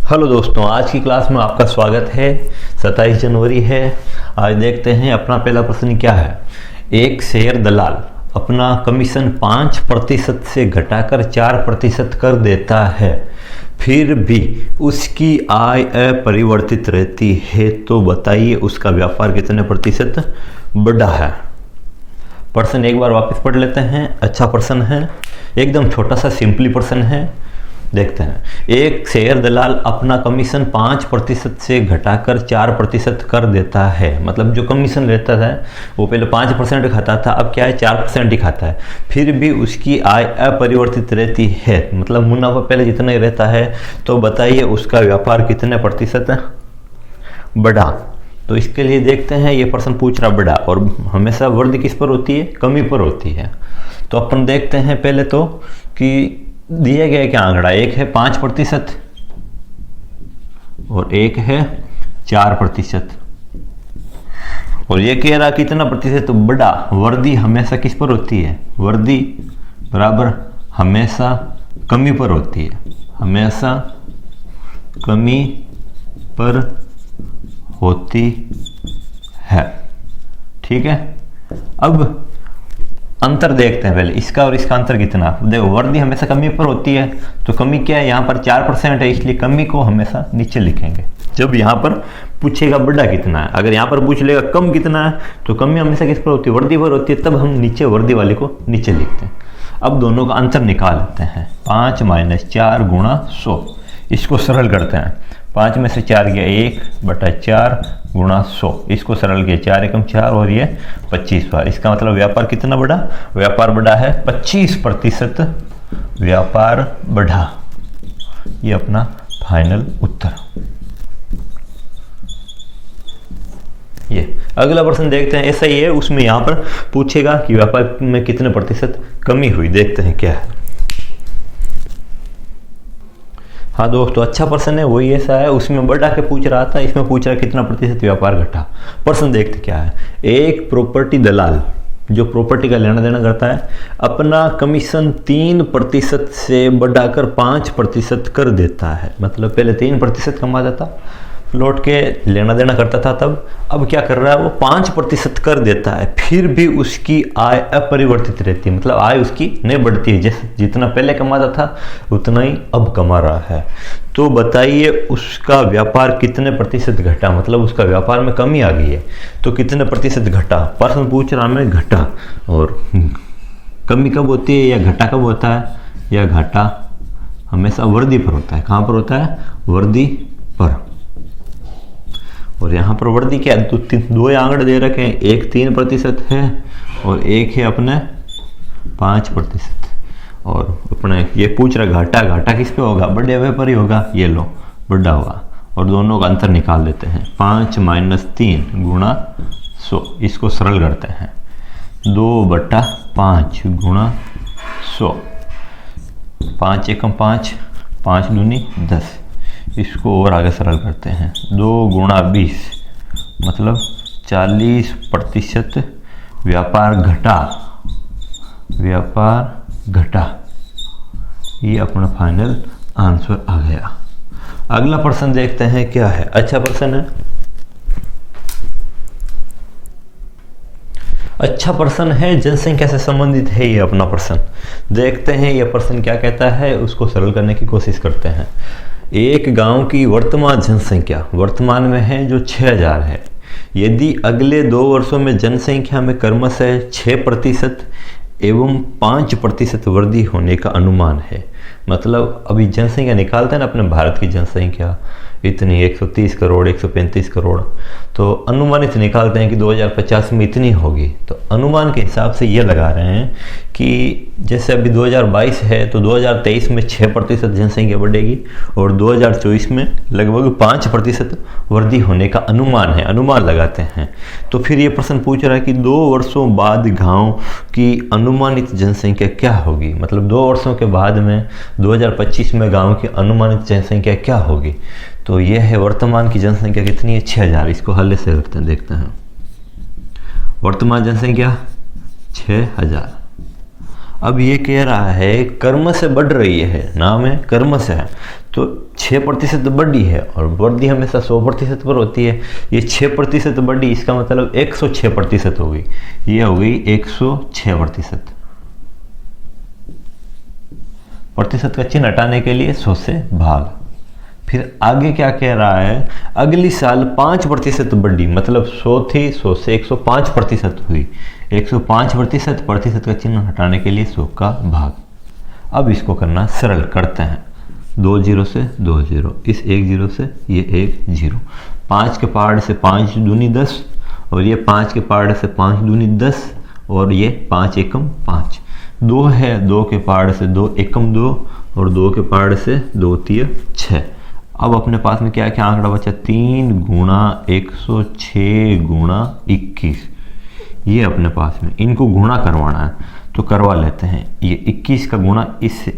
Hello दोस्तों, आज की क्लास में आपका स्वागत है। 27 जनवरी है। आज देखते हैं अपना पहला प्रश्न क्या है। एक शेयर दलाल अपना कमीशन 5% से घटाकर 4% कर देता है, फिर भी उसकी आय अपरिवर्तित रहती है, तो बताइए उसका व्यापार कितने प्रतिशत बढ़ा है। प्रश्न एक बार वापस पढ़ लेते हैं। अच्छा प्रश्न है, एकदम छोटा सा सिंपली प्रश्न है। देखते हैं। एक शेयर दलाल अपना कमीशन 5% से घटाकर 4% कर देता है। मतलब जो कमीशन लेता था वो पहले 5% खाता था, अब क्या है 4% ही खाता है, फिर भी उसकी आय अपरिवर्तित रहती है। मतलब मुनाफा पहले जितना ही रहता है, तो बताइए उसका व्यापार कितने प्रतिशत बढ़ा। तो इसके लिए देखते हैं, ये प्रश्न पूछ रहा बढ़ा, और हमेशा वृद्धि किस पर होती है, कमी पर होती है। तो अपन देखते हैं पहले तो कि दिया गया क्या आंकड़ा, एक है 5% और एक है 4%, और ये कह रहा कितना प्रतिशत तो बढ़ा। वृद्धि हमेशा किस पर होती है, वृद्धि बराबर हमेशा कमी पर होती है, हमेशा कमी पर होती है। ठीक है, अब अंतर देखते हैं पहले इसका और इसका अंतर कितना। देखो, वृद्धि हमेशा कमी पर होती है, तो कमी क्या है, यहाँ पर 4% है, इसलिए कमी को हमेशा नीचे लिखेंगे। जब यहाँ पर पूछेगा बढ़ा कितना है, अगर यहाँ पर पूछ लेगा कम कितना है, तो कमी हमेशा किस पर होती है, वृद्धि पर होती है, तब हम नीचे वृद्धि वाले को नीचे लिखते हैं। अब दोनों का अंतर निकाल लेते हैं। 5 - 4 गुणा 100, इसको सरल करते हैं। 5 में से 4 गया 1/4 गुणा 100, इसको सरल किया 4 एकम 4 और ये 25 बार। इसका मतलब व्यापार कितना बढ़ा, व्यापार बढ़ा है 25% व्यापार बढ़ा। ये अपना फाइनल उत्तर। ये अगला प्रश्न देखते हैं, ऐसा ही है, उसमें यहां पर पूछेगा कि व्यापार में कितने प्रतिशत कमी हुई। देखते हैं क्या है। हाँ दोस्तों, अच्छा प्रश्न है, वही ऐसा है, उसमें बढ़ा के पूछ रहा था, इसमें पूछ रहा है कितना प्रतिशत व्यापार घटा। प्रश्न देखते क्या है। एक प्रॉपर्टी दलाल जो प्रॉपर्टी का लेना देना करता है, अपना कमीशन 3% से बढ़ाकर 5% कर देता है। मतलब पहले 3% कमाता था, प्लॉट के लेना देना करता था तब, अब क्या कर रहा है वो 5% कर देता है, फिर भी उसकी आय अपरिवर्तित रहती है। मतलब आय उसकी नहीं बढ़ती है, जैसे जितना पहले कमाता था उतना ही अब कमा रहा है। तो बताइए उसका व्यापार कितने प्रतिशत घटा। मतलब उसका व्यापार में कमी आ गई है, तो कितने प्रतिशत घटा। प्रश्न पूछ रहा मैं घटा, और कमी कब होती है या घटा कब होता है, या घाटा हमेशा वृद्धि पर होता है। कहाँ पर होता है, वृद्धि पर। और यहाँ पर वृद्धि क्या है, दो आंकड़े दे रखे हैं, एक 3% है और एक है अपने 5%। और अपने ये पूछ रहा घाटा, घाटा किस पे होगा, बड़े व्यापार पर ही होगा। ये लो बढ़ा हुआ, और दोनों का अंतर निकाल लेते हैं। 5 - 3 गुणा 100, इसको सरल करते हैं। 2/5 गुणा 100, 5 एकम 5, 5 दूनी 10, इसको और आगे सरल करते हैं। 2 गुणा 20, मतलब 40% व्यापार घटा, व्यापार घटा। ये अपना फाइनल आंसर आ गया। अगला प्रश्न देखते हैं क्या है। अच्छा प्रश्न है, अच्छा प्रश्न है, जनसंख्या से संबंधित है ये अपना प्रश्न। देखते हैं ये प्रश्न क्या कहता है, उसको सरल करने की कोशिश करते हैं। एक गांव की वर्तमान जनसंख्या वर्तमान में है जो 6000 है। यदि अगले 2 वर्षों में जनसंख्या में क्रमशः 6% एवं 5% वृद्धि होने का अनुमान है। मतलब अभी जनसंख्या निकालते हैं ना अपने भारत की जनसंख्या इतनी 130 करोड़ 135 करोड़, तो अनुमानित निकालते हैं कि 2050 में इतनी होगी। तो अनुमान के हिसाब से ये लगा रहे हैं कि जैसे अभी 2022 है, तो 2023 में 6% जनसंख्या बढ़ेगी और 2024 में लगभग 5% वृद्धि होने का अनुमान है, अनुमान लगाते हैं। तो फिर ये प्रश्न पूछ रहा है कि 2 वर्षों बाद गांव की अनुमानित जनसंख्या क्या होगी। मतलब 2 वर्षों के बाद में 2025 में गांव की अनुमानित जनसंख्या क्या होगी। तो यह है वर्तमान की जनसंख्या कितनी है, 6000। इसको हल से करते हैं, देखते हैं। वर्तमान जनसंख्या 6000। अब ये कह रहा है कर्म से बढ़ रही है, नाम है कर्म से है, तो 6% बढ़ी है और वृद्धि हमेशा 100% पर होती है। ये 6% बढ़ी, इसका मतलब 106% हो गई, ये हो गई 106%। प्रतिशत का चिन्ह हटाने के लिए 100 से भाग। फिर आगे क्या कह रहा है, अगली साल 5% बढ़ी, मतलब 100 थी, 100 से 105% हुई, 105%, प्रतिशत का चिन्ह हटाने के लिए 100 का भाग। अब इसको करना सरल करते हैं, 2 0 से 2 0, इस 1 0 से ये 1 0, 5 के पहाड़ से 5 दूनी 10, और ये 5 के पहाड़ से 5 दूनी 10, और ये 5 एकम 5, 2 है, 2 के पहाड़ से 2 एकम 2, और 2 के पहाड़ से 2 तिय 6। अब अपने पास में क्या क्या आंकड़ा बचा, 3 गुणा 106 गुणा 21, ये अपने पास में, इनको गुणा करवाना है तो करवा लेते हैं। ये 21 का गुणा इससे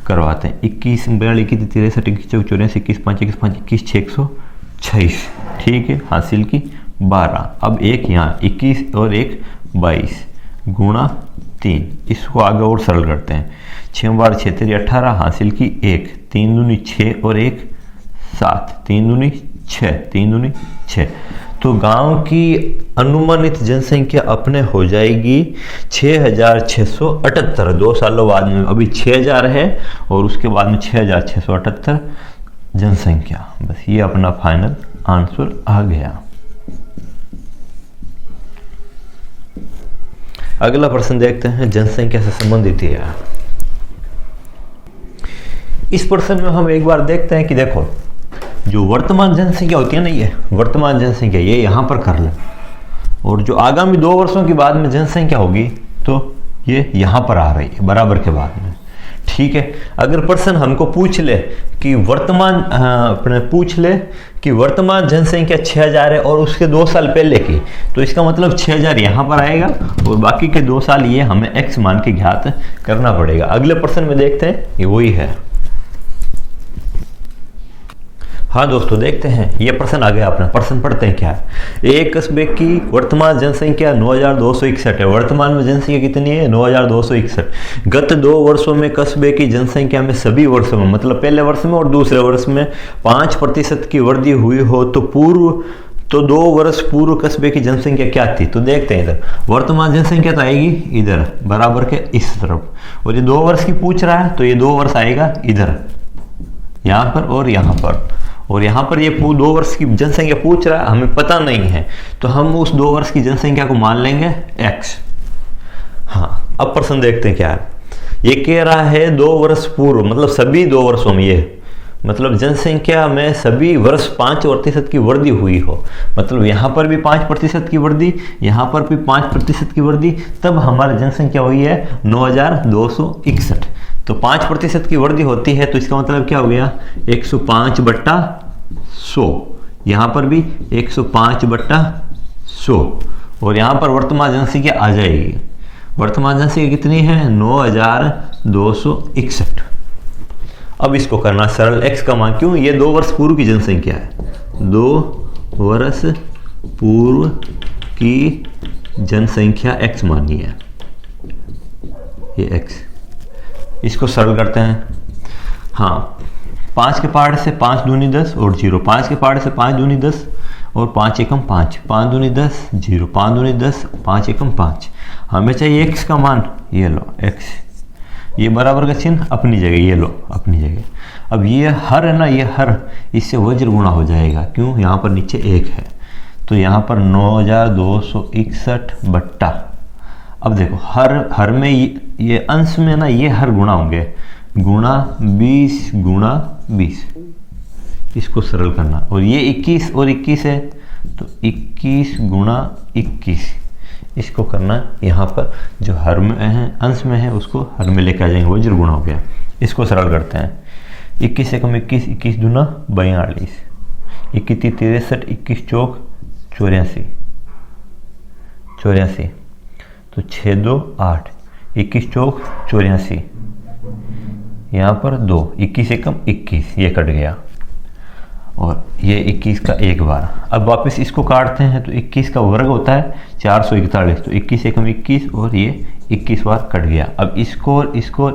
करवाते हैं, 21 42 21 63 21 84 21 5 21 5 21 626, ठीक है, हासिल की 12। अब एक यहाँ 21 और एक 22 गुणा 3, इसको आगे और सरल करते हैं, 6 बार 6 तेरी 18, हासिल की 1, 3 दूनी 6 और 1 7, 3 दूनी 6, 3 दूनी 6। तो गांव की अनुमानित जनसंख्या अपने हो जाएगी 6678, 2 सालों बाद में। अभी 6000 है और उसके बाद में 6678 जनसंख्या। बस ये अपना फाइनल आंसर आ गया। अगला प्रश्न देखते हैं, जनसंख्या से संबंधित है। इस प्रश्न में हम एक बार देखते हैं कि देखो, जो वर्तमान जनसंख्या होती है ना, ये वर्तमान जनसंख्या ये यहाँ पर कर लें, और जो आगामी 2 वर्षों के बाद में जनसंख्या होगी तो ये यहाँ पर आ रही है बराबर के बाद में, ठीक है। अगर प्रश्न हमको पूछ ले कि वर्तमान जनसंख्या 6000 है और उसके 2 साल पहले की, तो इसका मतलब 6000 यहाँ पर आएगा और बाकी के 2 साल ये हमें x मान के ज्ञात करना पड़ेगा। अगले प्रश्न में देखते हैं, ये वही है। हाँ दोस्तों, देखते हैं, ये प्रश्न आ गया अपना। प्रश्न पढ़ते हैं क्या है। एक कस्बे की वर्तमान जनसंख्या 9261 है। वर्तमान में जनसंख्या कितनी है? 9261। गत 2 वर्षों में कस्बे की जनसंख्या में सभी वर्षों में, मतलब पहले वर्ष में और दूसरे वर्ष में 5% की वृद्धि हुई हो तो 2 वर्ष पूर्व कस्बे की जनसंख्या क्या थी? तो देखते हैं, इधर वर्तमान जनसंख्या तो आएगी इधर बराबर के इस तरफ, और ये 2 वर्ष की पूछ रहा है तो ये 2 वर्ष आएगा इधर, यहाँ पर और यहाँ पर, और यहाँ पर ये 2 वर्ष की जनसंख्या पूछ रहा है, हमें पता नहीं है तो हम उस 2 वर्ष की जनसंख्या को मान लेंगे x। हाँ, अब प्रश्न देखते हैं क्या है। ये कह रहा है 2 वर्ष पूर्व, मतलब सभी 2 वर्षों में, ये मतलब जनसंख्या में सभी वर्ष 5% की वृद्धि हुई हो, मतलब यहाँ पर भी 5% की वृद्धि, यहाँ पर भी 5% की वृद्धि, तब हमारी जनसंख्या हुई है 9261। तो 5% की वृद्धि होती है तो इसका मतलब क्या हो गया? 105/100। यहाँ पर भी 105/100, और यहाँ पर वर्तमान जनसंख्या आ जाएगी। वर्तमान जनसंख्या कितनी है? 9261। अब इसको करना सरल, x का मान, क्यों? ये 2 वर्ष पूर्व की जनसंख्या है, 2 वर्ष पूर्व की जनसंख्या x मानी है, ये x। इसको सरल करते हैं। हाँ, 5 के पहाड़ से 5 दूनी 10 और 0, 5 के पहाड़ से 5 दूनी 10 और 5 एकम 5, 5 दूनी 10 0, 5 दूनी 10 5 एकम 5। हमें चाहिए x का मान, ये लो x, ये बराबर का चिन्ह अपनी जगह, ये लो अपनी जगह। अब ये हर है ना, ये हर इससे वज्र गुणा हो जाएगा, क्यों? यहाँ पर नीचे 1 है तो यहाँ पर 9261 बट्टा, अब देखो हर में ये अंश में ना, ये हर गुणा होंगे, गुणा 20 गुणा 20, इसको सरल करना। और ये 21 और 21 है तो 21 गुणा 21, इसको करना। यहाँ पर जो हर में है, अंश में है, उसको हर में लेकर आ जाएंगे, वज्र गुणा हो गया। इसको सरल करते हैं। 21 से कम 21, 21 दूना 42, 21 63, 21 चौक 84, तो 6 2 8, 21 चौक 84, यहाँ पर 2, 21 एकम 21, ये कट गया। और ये 21 का 1 बार। अब वापस इसको काटते हैं तो 21 का वर्ग होता है 441, तो 21 एकम 21 और ये 21 बार कट गया। अब इसको और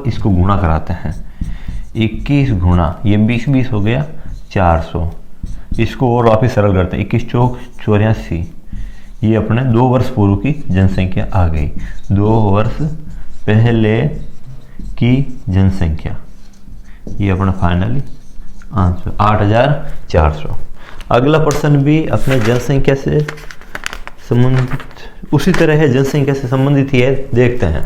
इसको गुणा कराते हैं, 21 गुणा ये 20 हो गया 400। इसको और वापस सरल करते हैं, 21 चौक 84, ये अपने 2 वर्ष पूर्व की जनसंख्या आ गई। 2 वर्ष पहले की जनसंख्या, ये अपना फाइनली आंसर 8400। अगला प्रश्न भी अपने जनसंख्या से संबंधित उसी तरह है, जनसंख्या से संबंधित ही है, देखते हैं।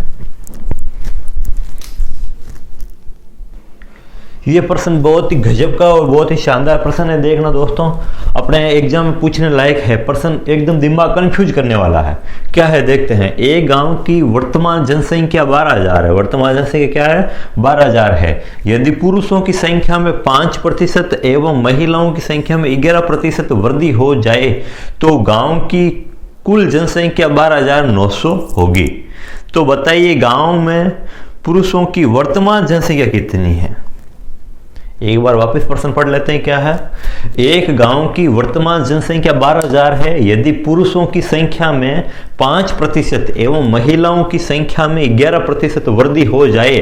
ये प्रश्न बहुत ही गजब का और बहुत ही शानदार प्रश्न है। देखना दोस्तों, अपने एग्जाम में पूछने लायक है प्रश्न, एकदम दिमाग कंफ्यूज करने वाला है। क्या है देखते हैं। एक गांव की वर्तमान जनसंख्या 12,000 है। वर्तमान जनसंख्या क्या है? 12,000 है। यदि पुरुषों की संख्या में 5% एवं महिलाओं की संख्या में 11% वृद्धि हो जाए तो गांव की कुल जनसंख्या 12,900 होगी। तो बताइए गांव में पुरुषों की वर्तमान जनसंख्या कितनी है? एक बार वापस प्रश्न पढ़ लेते हैं। क्या है? एक गांव की वर्तमान जनसंख्या 12,000 है। यदि पुरुषों की संख्या में 5% एवं महिलाओं की संख्या में 11% वृद्धि हो जाए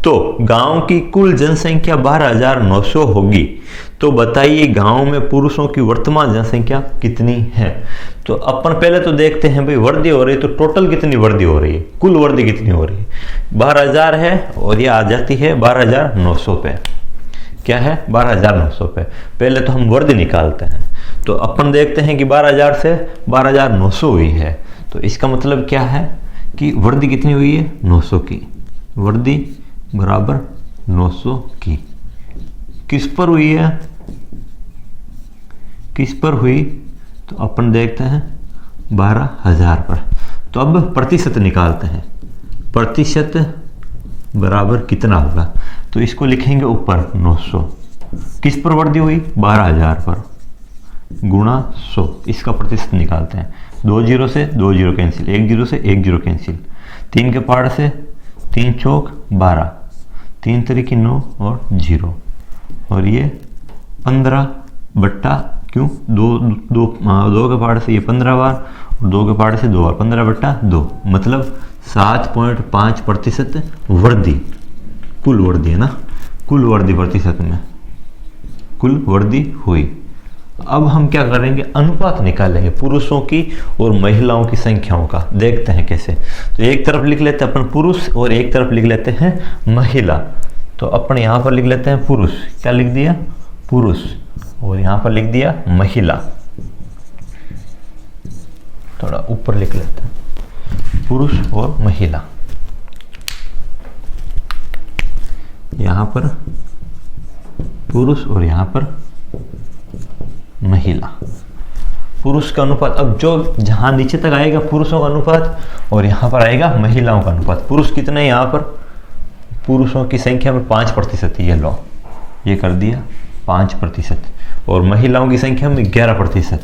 तो गांव की कुल जनसंख्या 12,900 होगी। तो बताइए गांव में पुरुषों की वर्तमान जनसंख्या कितनी है? तो अपन पहले तो देखते हैं भाई, वृद्धि हो रही है तो टोटल कितनी वृद्धि हो रही है, कुल वृद्धि कितनी हो रही है? 12,000 है और ये आ जाती है 12,900 पे। क्या है? 12,900 पे। पहले तो हम वृद्धि निकालते हैं, तो अपन देखते हैं कि 12,000 से 12,900 हुई है। तो इसका मतलब क्या है कि वृद्धि कितनी हुई है? 900 की। वृद्धि बराबर 900 की। किस पर हुई है? किस पर हुई? तो अपन देखते हैं 12,000 पर। तो अब प्रतिशत निकालते हैं। प्रतिशत बराबर कितना होगा? तो इसको लिखेंगे ऊपर 900। किस पर वृद्धि हुई? 12,000 पर, गुणा 100। इसका प्रतिशत निकालते हैं। 2 जीरो से 2 जीरो कैंसिल, 1 जीरो से 1 जीरो कैंसिल, 3 के पार से 3 चौक 12, 3 तरीके 9 और 0, और ये 15 बट्टा क्यों 2 के पार से ये 15 बार और 2 के पार से 2 बार, 15 बट्टा 2, मतलब 7.5% वृद्धि। कुल वृद्धि है ना, कुल वृद्धि प्रतिशत में कुल वृद्धि हुई। अब हम क्या करेंगे? अनुपात निकालेंगे पुरुषों की और महिलाओं की संख्याओं का। देखते हैं कैसे। तो एक तरफ लिख लेते हैं अपन पुरुष और एक तरफ लिख लेते हैं महिला। तो अपन यहाँ पर लिख लेते हैं पुरुष। क्या लिख दिया? पुरुष। और यहाँ पर लिख दिया महिला। थोड़ा ऊपर लिख लेते हैं, पुरुष और महिला। यहाँ पर पुरुष और यहाँ पर महिला। पुरुष का अनुपात, अब जो जहाँ नीचे तक आएगा पुरुषों का अनुपात और यहाँ पर आएगा महिलाओं का अनुपात। पुरुष कितने हैं यहाँ पर? पुरुषों की संख्या में 5%, ये लो, ये कर दिया 5%, और महिलाओं की संख्या में 11%,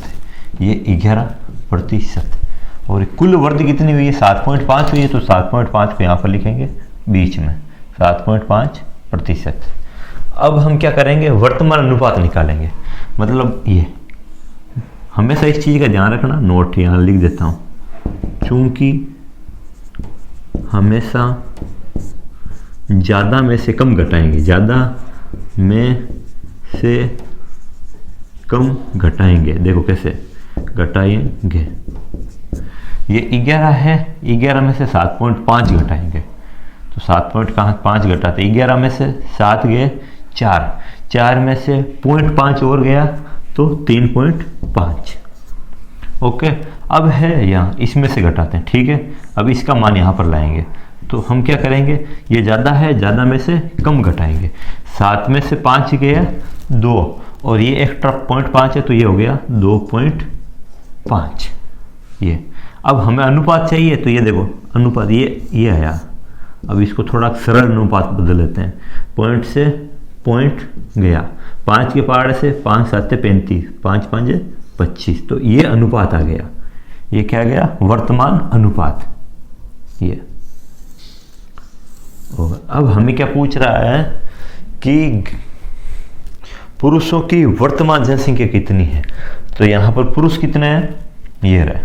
ये 11%। और कुल वृद्धि कितनी हुई है? 7.5 हुई है। तो 7.5 को यहाँ पर लिखेंगे बीच में, 7.5%। अब हम क्या करेंगे? वर्तमान अनुपात निकालेंगे। मतलब ये हमेशा इस चीज़ का ध्यान रखना, नोट यहाँ लिख देता हूँ, चूंकि हमेशा ज़्यादा में से कम घटाएंगे, ज़्यादा में से कम घटाएंगे। देखो कैसे घटाएंगे। ये 11 है, 11 में से 7.5 घटाएंगे। तो 7.5 घटाते, 11 में से 7 गए 4, 4 में से 0.5 और गया तो 3.5। ओके, अब है यहाँ, इसमें से घटाते हैं। ठीक है, अब इसका मान यहाँ पर लाएंगे। तो हम क्या करेंगे? ये ज़्यादा है, ज़्यादा में से कम घटाएंगे। 7 में से 5 गया 2, और ये एक्स्ट्रा 0.5 है तो ये हो गया 2.5। ये अब हमें अनुपात चाहिए, तो ये देखो अनुपात ये आया। अब इसको थोड़ा सरल अनुपात बदल लेते हैं। पॉइंट से पॉइंट गया, 5 के पहाड़ से 5 7 35, 5 5 25, तो ये अनुपात आ गया। ये क्या गया? वर्तमान अनुपात। ये और अब हमें क्या पूछ रहा है कि पुरुषों की वर्तमान जनसंख्या कितनी है, तो यहाँ पर पुरुष कितने हैं, ये रहे।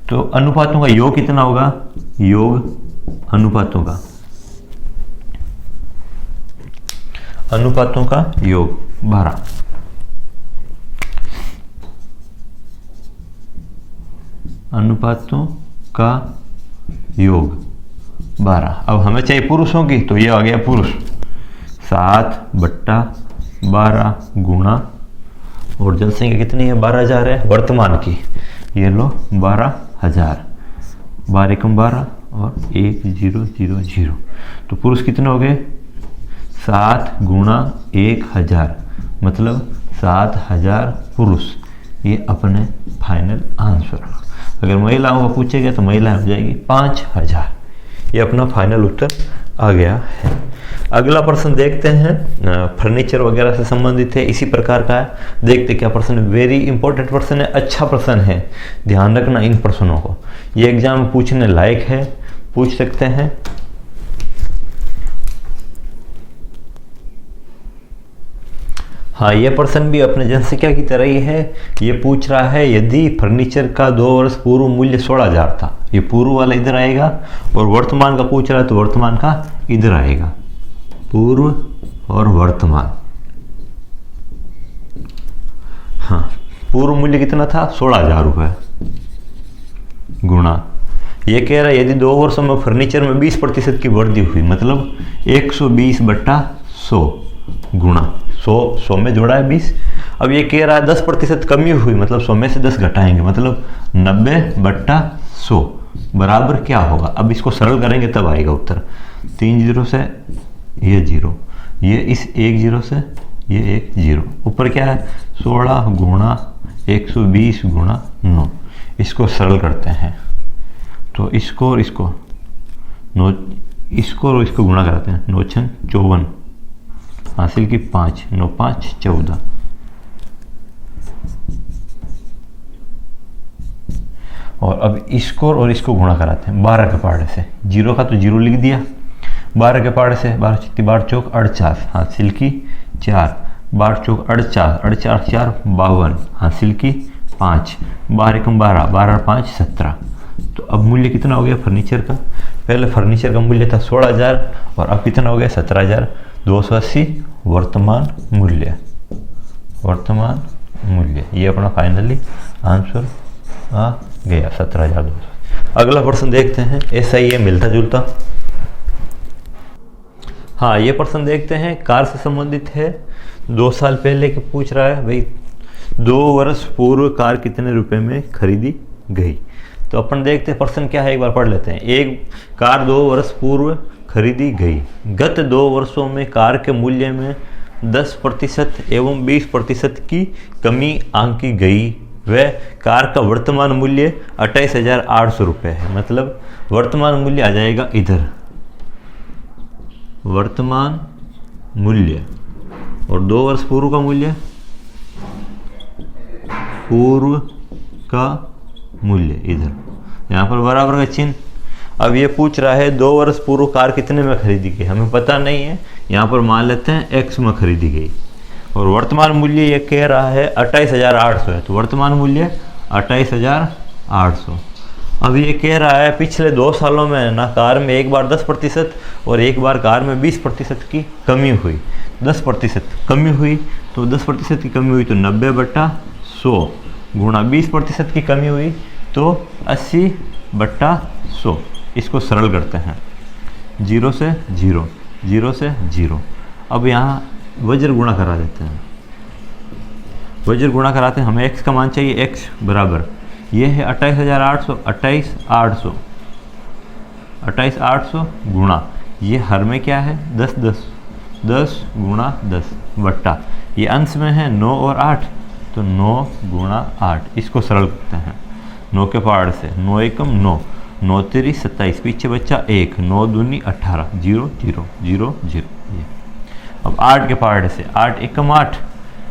तो अनुपातों का योग कितना होगा, योग अनुपातों का योग 12। अनुपातों का योग 12। अब हमें चाहिए पुरुषों की, तो ये आ गया पुरुष 7/12 गुणा, और जनसंख्या कितनी है, 12,000 है वर्तमान की, ये लो 12,000, 12 एकम 12 और 1000। तो पुरुष कितने हो गए, 7 गुणा 1000, मतलब 7,000 पुरुष। ये अपने फाइनल आंसर। अगर महिलाओं का पूछेगा तो महिलाएं हो जाएगी 5,000। ये अपना फाइनल उत्तर आ गया है। अगला प्रश्न देखते हैं, फर्नीचर वगैरह से संबंधित है, इसी प्रकार का है। देखते क्या प्रश्न है, वेरी इंपॉर्टेंट प्रश्न है, अच्छा प्रश्न है, ध्यान रखना इन प्रश्नों को, ये एग्जाम में पूछने लायक है, पूछ सकते हैं। हाँ, ये प्रश्न भी अपने जनसंख्या की तरह ही है। ये पूछ रहा है यदि फर्नीचर का 2 वर्ष पूर्व मूल्य 16,000 था, ये पूर्व वाला इधर आएगा, और वर्तमान का पूछ रहा है तो वर्तमान का इधर आएगा, पूर्व और वर्तमान। हाँ, पूर्व मूल्य कितना था, 16,000 रुपये, गुणा ये कह रहा है यदि 2 वर्षों में फर्नीचर में 20% की वृद्धि हुई, मतलब 120/100 गुणा 100 में जोड़ा है 20। अब ये कह रहा है 10% कमी हुई, मतलब 100 में से 10 घटाएंगे, मतलब 90/100 बराबर क्या होगा। अब इसको सरल करेंगे तब आएगा उत्तर। 3 जीरो से ये 0, ये इस 1 जीरो से ये 1 जीरो, ऊपर क्या है 16 गुणा 120 गुणा 9। इसको सरल करते हैं तो इसको और इसको गुणा कराते हैं, 9 छन 54 हासिल की 5, 9 5 14। और अब इसको और इसको गुणा कराते हैं 12 के पहाड़े से, 0 का तो 0 लिख दिया, 12 के पहाड़े से 12 चौक 48 हासिल की 4, 12 चौक 48, 48 4 52 हासिल की 5, 12 एकम 12, 12 5 17। तो अब मूल्य कितना हो गया फर्नीचर का, पहले फर्नीचर का मूल्य था 16,000 और अब कितना हो गया 17,280 वर्तमान मूल्य। ये अपना फाइनली आंसर आ गया 17,200। अगला प्रश्न देखते हैं, ऐसा ही है मिलता जुलता। हाँ, ये प्रश्न देखते हैं, कार से संबंधित है। 2 साल पहले के पूछ रहा है भाई 2 वर्ष पूर्व कार कितने रुपए में खरीदी गई। तो अपन देखते हैं प्रश्न क्या है, एक बार पढ़ लेते हैं। एक कार 2 वर्ष पूर्व खरीदी गई, गत 2 वर्षों में कार के मूल्य में 10% एवं 20% की कमी आंकी गई। वह कार का वर्तमान मूल्य 28,800 रुपये है, मतलब वर्तमान मूल्य आ जाएगा इधर, वर्तमान मूल्य, और 2 वर्ष पूर्व का मूल्य, पूर्व का मूल्य इधर, यहाँ पर बराबर का चिन्ह। अब ये पूछ रहा है 2 वर्ष पूर्व कार कितने में खरीदी गई, हमें पता नहीं है, यहाँ पर मान लेते हैं x में खरीदी गई, और वर्तमान मूल्य ये कह रहा है 28,800 है, तो वर्तमान मूल्य 28,800। अब ये कह रहा है पिछले 2 सालों में ना कार में एक बार 10% और एक बार कार में 20% की कमी हुई। 10% कमी हुई, तो 10% की कमी हुई तो 90/100 गुणा 20% की कमी हुई तो 80/100। इसको सरल करते हैं, 0 से 0, 0 से 0। अब यहाँ वज्र गुणा करा देते हैं, वज्र गुणा कराते हैं, हमें x का मान चाहिए, x बराबर ये है 28,800, 28,800 गुणा ये हर में क्या है 10 10 10 गुणा 10 बट्टा ये अंश में है 9 और 8, तो 9 गुणा 8। इसको सरल करते हैं, 9 के पहाड़ से 9 एकम 9, 9 3 27, पीछे बच्चा 1, 9 दूनी 18, 0 0 0 0। ये अब 8 के पहाड़ से 8 एकम 8,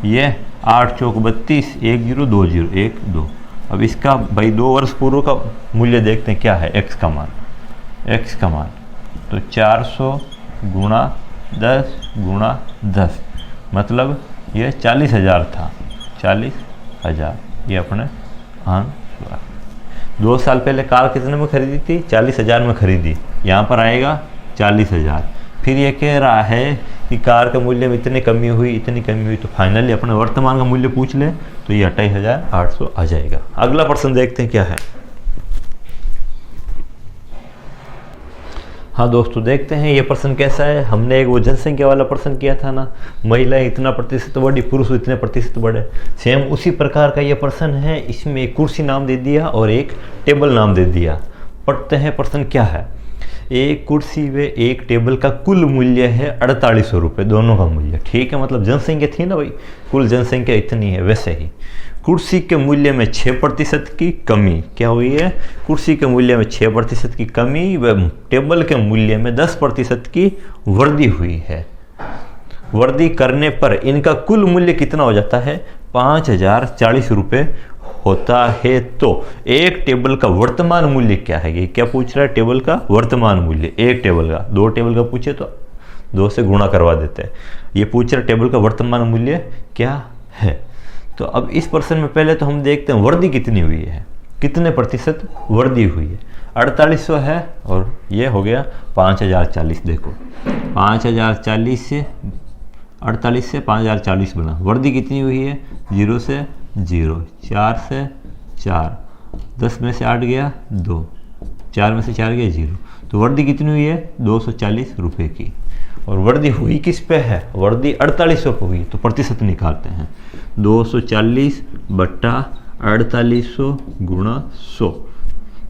ये 8 चौक 32, 1 0 2 0 1 2। अब इसका भाई 2 वर्ष पूर्व का मूल्य देखते हैं क्या है, x का मान, तो 400 गुणा 10 गुणा 10, मतलब ये 40,000 था, 40,000 ये अपने आंसर। 2 साल पहले कार कितने में खरीदी थी? 40,000 में खरीदी, यहाँ पर आएगा 40,000। फिर ये कह रहा है कि कार के मूल्य में इतनी कमी हुई, इतनी कमी हुई, तो फाइनली अपने वर्तमान का मूल्य पूछ ले तो ये 28,800 आ जाएगा। अगला प्रश्न देखते हैं क्या है। हाँ दोस्तों, देखते हैं ये प्रश्न कैसा है। हमने एक वो जनसंख्या वाला प्रश्न किया था ना, महिलाएं इतना प्रतिशत बढ़ी, पुरुष इतने प्रतिशत बढ़े, सेम उसी प्रकार का ये प्रश्न है। इसमें एक कुर्सी नाम दे दिया और एक टेबल नाम दे दिया। पढ़ते हैं प्रश्न क्या है। एक कुर्सी व एक टेबल का कुल मूल्य है 4800 रुपये, दोनों का मूल्य, ठीक है। मतलब जनसंख्या थी ना भाई, कुल जनसंख्या इतनी है। वैसे ही कुर्सी के मूल्य में 6% की कमी क्या हुई है? कुर्सी के मूल्य में 6% की कमी व टेबल के मूल्य में 10% की वृद्धि हुई है। वृद्धि करने पर इनका कुल मूल्य कितना हो जाता है? 5,040 रुपये होता है। तो एक टेबल का वर्तमान मूल्य क्या है? ये क्या पूछ रहा है? टेबल का वर्तमान मूल्य, एक टेबल का। 2 टेबल का पूछे तो 2 से गुणा करवा देते हैं। ये पूछ रहा है टेबल का वर्तमान मूल्य क्या है। तो अब इस प्रश्न में पहले तो हम देखते हैं वृद्धि कितनी हुई है, कितने प्रतिशत वृद्धि हुई है। 4800 है और ये हो गया 5,040। देखो 5,040 से 48 से 5,040 बना, वृद्धि कितनी हुई है? 0 से 0, 4 से 4, 10 में से 8 गया 2, 4 में से 4 गया 0। तो वृद्धि कितनी हुई है? 240 रुपये की। और वृद्धि हुई किस पे है? वृद्धि 4800 पे हुई। तो प्रतिशत निकालते हैं। 240 बट्टा 4800 गुणा 100,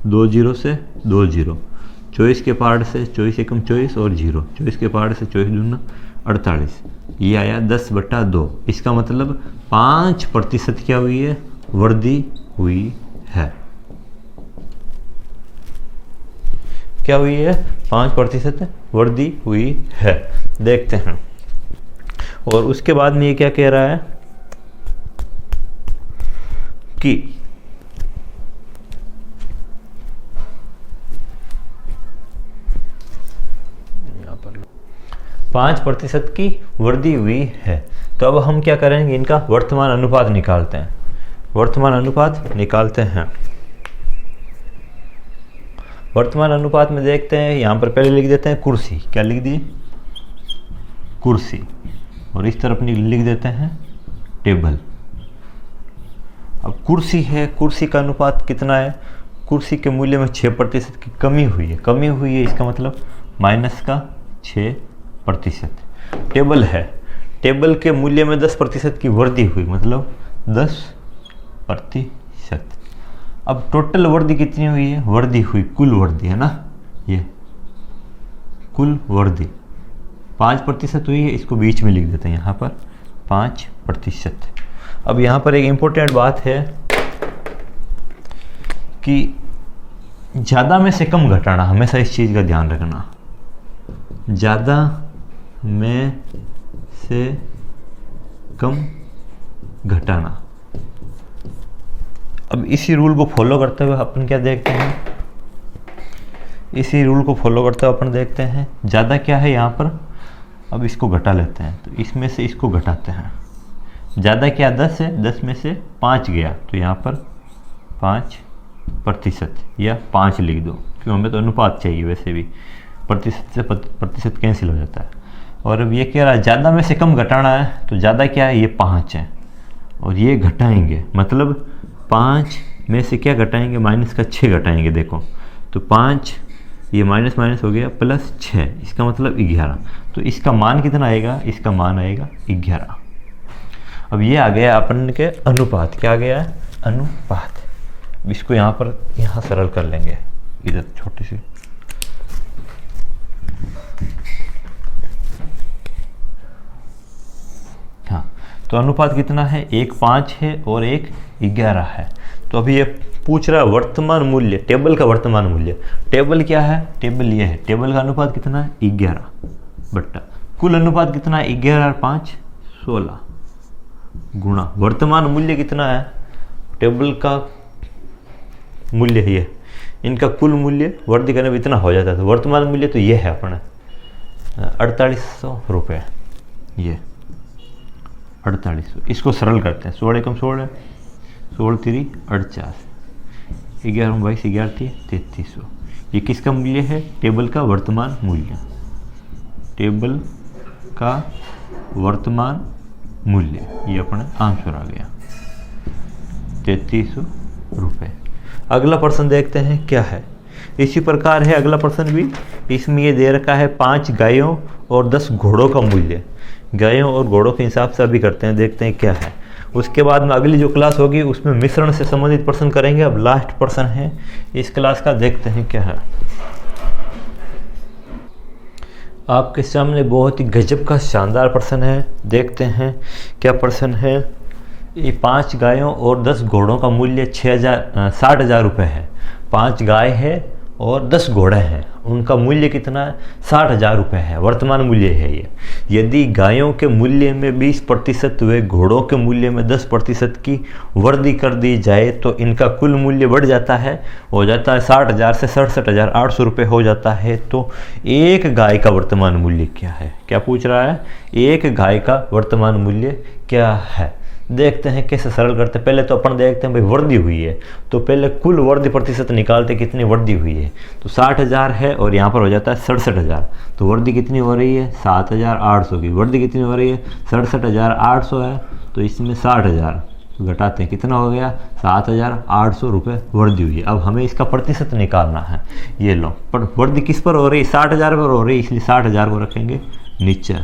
2 0 से 2 0, 24 के पार्ट से 24 एकम 24 और 0, 24 के पार्ट से 24 दूना 48, ये आया 10/2। इसका मतलब 5% क्या हुई है? वृद्धि हुई है। क्या हुई है? 5% वृद्धि हुई है। देखते हैं। और उसके बाद में ये क्या कह रहा है कि यहाँ पर 5% की वृद्धि हुई है। तो अब हम क्या करेंगे? इनका वर्तमान अनुपात निकालते हैं। वर्तमान अनुपात निकालते हैं। वर्तमान अनुपात में देखते हैं, यहाँ पर पहले लिख देते हैं कुर्सी। क्या लिख दी? कुर्सी। और इस तरफ लिख देते हैं टेबल। अब कुर्सी है, कुर्सी का अनुपात कितना है? कुर्सी के मूल्य में 6% की कमी हुई है। कमी हुई है इसका मतलब माइनस का 6%। टेबल है, टेबल के मूल्य में 10% की वृद्धि हुई, मतलब 10%। अब टोटल वृद्धि कितनी हुई है? वृद्धि हुई, कुल वृद्धि है ना, ये कुल वृद्धि 5% हुई है। इसको बीच में लिख देते हैं यहाँ पर 5%। अब यहाँ पर एक इम्पोर्टेंट बात है कि ज़्यादा में से कम घटाना, हमेशा इस चीज़ का ध्यान रखना। ज़्यादा में से कम घटाना। अब इसी रूल को फॉलो करते हुए अपन क्या देखते हैं? इसी रूल को फॉलो करते हुए अपन देखते हैं ज़्यादा क्या है यहाँ पर। अब इसको घटा लेते हैं, तो इसमें से इसको घटाते हैं। ज़्यादा क्या 10 है, 10 में से 5 गया, तो यहाँ पर 5% या 5 लिख दो, क्यों हमें तो अनुपात चाहिए। वैसे भी प्रतिशत से प्रतिशत कैंसिल हो जाता है। और अब ये कह रहा है ज़्यादा में से कम घटाना है, तो ज़्यादा क्या है? ये 5 है और ये घटाएंगे, मतलब 5 में से क्या घटाएंगे? माइनस का 6 घटाएंगे। देखो तो 5 ये माइनस माइनस हो गया प्लस 6, इसका मतलब 11। तो इसका मान कितना आएगा? इसका मान आएगा 11। अब ये आ गया अपन के अनुपात। क्या आ गया है? अनुपात। अब इसको यहाँ पर यहाँ सरल कर लेंगे, इधर छोटी सी। हाँ, तो अनुपात कितना है? 1 5 है और 1 11 है। तो अभी ये पूछ रहा है वर्तमान मूल्य, टेबल का वर्तमान मूल्य। टेबल क्या है? टेबल ये है। टेबल का अनुपात कितना है? 11 बट्टा कुल अनुपात कितना है? 11 और 5 16 गुणा वर्तमान मूल्य कितना है? टेबल का मूल्य ये, इनका कुल मूल्य वृद्धि करने में इतना हो जाता है। तो वर्तमान मूल्य तो ये है अपना 4800 रुपये। ये 4800। इसको सरल करते हैं, 16 एकम 16, 16 3 48, 11 22 11 3300। ये किसका मूल्य है? टेबल का वर्तमान मूल्य, टेबल का वर्तमान मूल्य, ये अपना आंसर आ गया 3300 रुपये। अगला प्रश्न देखते हैं क्या है। इसी प्रकार है अगला प्रश्न भी। इसमें ये दे रखा है 5 गायों और 10 घोड़ों का मूल्य। गायों और घोड़ों के हिसाब से अभी करते हैं, देखते हैं क्या है। उसके बाद में अगली जो क्लास होगी उसमें मिश्रण से संबंधित प्रश्न करेंगे। अब लास्ट प्रश्न है इस क्लास का, देखते हैं क्या है। आपके सामने बहुत ही गजब का शानदार प्रश्न है, देखते हैं क्या प्रश्न है। ये 5 गायों और 10 घोड़ों का मूल्य 60,000 रुपये है। 5 गाय है और 10 घोड़े हैं, उनका मूल्य कितना है? 60,000 रुपये है, वर्तमान मूल्य है ये। यदि गायों के मूल्य में 20% व घोड़ों के मूल्य में 10% की वृद्धि कर दी जाए तो इनका कुल मूल्य बढ़ जाता है, हो जाता है 60,000 से 67,800 रुपये हो जाता है। तो एक गाय का वर्तमान मूल्य क्या है? क्या पूछ रहा है? एक गाय का वर्तमान मूल्य क्या है? देखते हैं कैसे सरल करते हैं। पहले तो अपन देखते हैं भाई वृद्धि हुई है, तो पहले कुल वृद्धि प्रतिशत निकालते कितनी वृद्धि हुई है। तो 60,000 है और यहाँ पर हो जाता है 67,000, तो वृद्धि कितनी हो रही है? 7,800 की। वृद्धि कितनी हो रही है? 67,800 है, तो इसमें 60,000 घटाते हैं, कितना हो गया? 7,800 रुपये वृद्धि हुई है। अब हमें इसका प्रतिशत निकालना है। ये लो, पर वृद्धि किस पर हो रही है? 60,000 पर हो रही है, इसलिए 60,000 को रखेंगे नीचे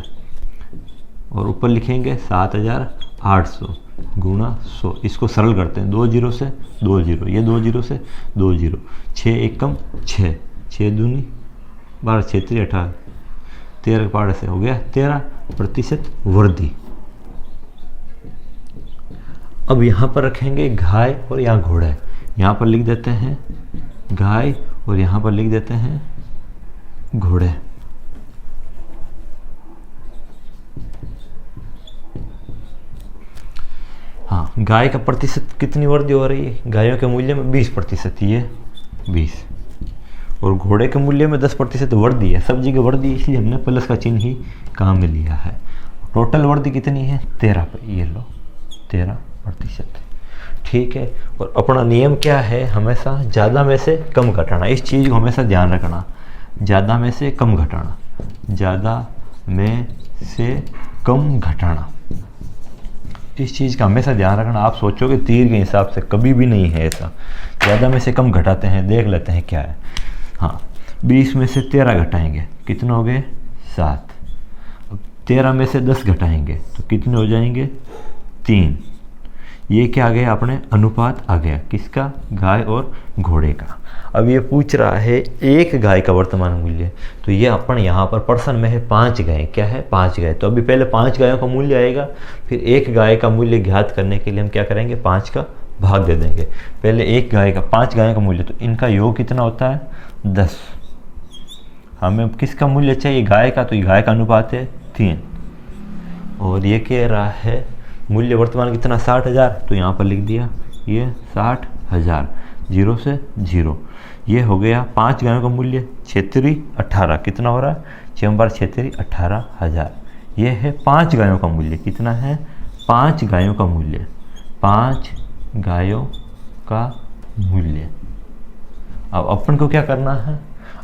और ऊपर लिखेंगे 7,800 गुणा 100। इसको सरल करते हैं, 2 जीरो से 2 जीरो, ये 2 जीरो से 2 जीरो, 6 एकम 6, 6 दूनी 12, 6 3 18, 13 पाड़े से हो गया 13% वृद्धि। अब यहाँ पर रखेंगे गाय और यहाँ घोड़ा है, यहाँ पर लिख देते हैं गाय और यहाँ पर लिख देते हैं घोड़े। हाँ, गाय का प्रतिशत कितनी वृद्धि हो रही है? गायों के मूल्य में 20%, ये 20, और घोड़े के मूल्य में 10% वृद्धि है। सब जगह वृद्धि, इसलिए हमने प्लस का चिन्ह ही काम में लिया है। टोटल वृद्धि कितनी है? 13 पे, ये लो 13%। ठीक है, और अपना नियम क्या है? हमेशा ज़्यादा में से कम घटाना। इस चीज़ को हमेशा ध्यान रखना, ज़्यादा में से कम घटाना, ज़्यादा में से कम घटाना, इस चीज़ का हमेशा ध्यान रखना। आप सोचोगे तीर के हिसाब से, कभी भी नहीं है ऐसा। ज़्यादा में से कम घटाते हैं, देख लेते हैं क्या है। हाँ, 20 में से 13 घटाएंगे, कितने हो गए? 7। अब 13 में से 10 घटाएंगे तो कितने हो जाएंगे? 3। ये क्या आ गया? अपने अनुपात आ गया, किसका? गाय और घोड़े का। अब ये पूछ रहा है एक गाय का वर्तमान मूल्य, तो ये अपन यहाँ पर प्रश्न में है 5 गाय। क्या है? 5 गाय। तो अभी पहले 5 गायों का मूल्य आएगा, फिर एक गाय का मूल्य ज्ञात करने के लिए हम क्या करेंगे? 5 का भाग दे देंगे। पहले एक गाय का, 5 गायों का मूल्य, तो इनका योग कितना होता है? 10। हमें किसका मूल्य चाहिए? गाय का, तो ये गाय का अनुपात है 3, और ये कह रहा है मूल्य वर्तमान कितना? 60,000, तो यहाँ पर लिख दिया ये 60,000, 0 से 0। ये हो गया 5 गायों का मूल्य 6 18, कितना हो रहा है? 6 बार 6 18,000। ये है 5 गायों का मूल्य, कितना है? 5 गायों का मूल्य, 5 गायों का मूल्य। अब अपन को क्या करना है?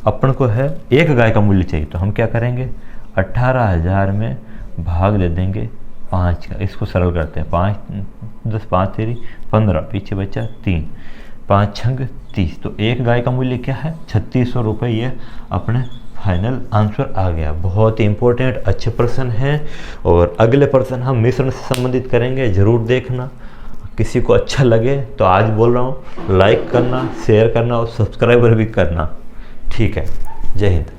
अपन को है एक गाय का मूल्य चाहिए, तो हम क्या करेंगे? 18,000 में भाग दे देंगे 5 का। इसको सरल करते हैं, 5 10 5 3 15, पीछे बचा 3, 5 छंग 30। तो एक गाय का मूल्य क्या है? 3600 रुपये। ये अपने फाइनल आंसर आ गया। बहुत ही इंपॉर्टेंट अच्छे प्रश्न हैं, और अगले प्रश्न हम मिश्रण से संबंधित करेंगे, ज़रूर देखना। किसी को अच्छा लगे तो आज बोल रहा हूँ, लाइक करना, शेयर करना और सब्सक्राइबर भी करना। ठीक है, जय हिंद।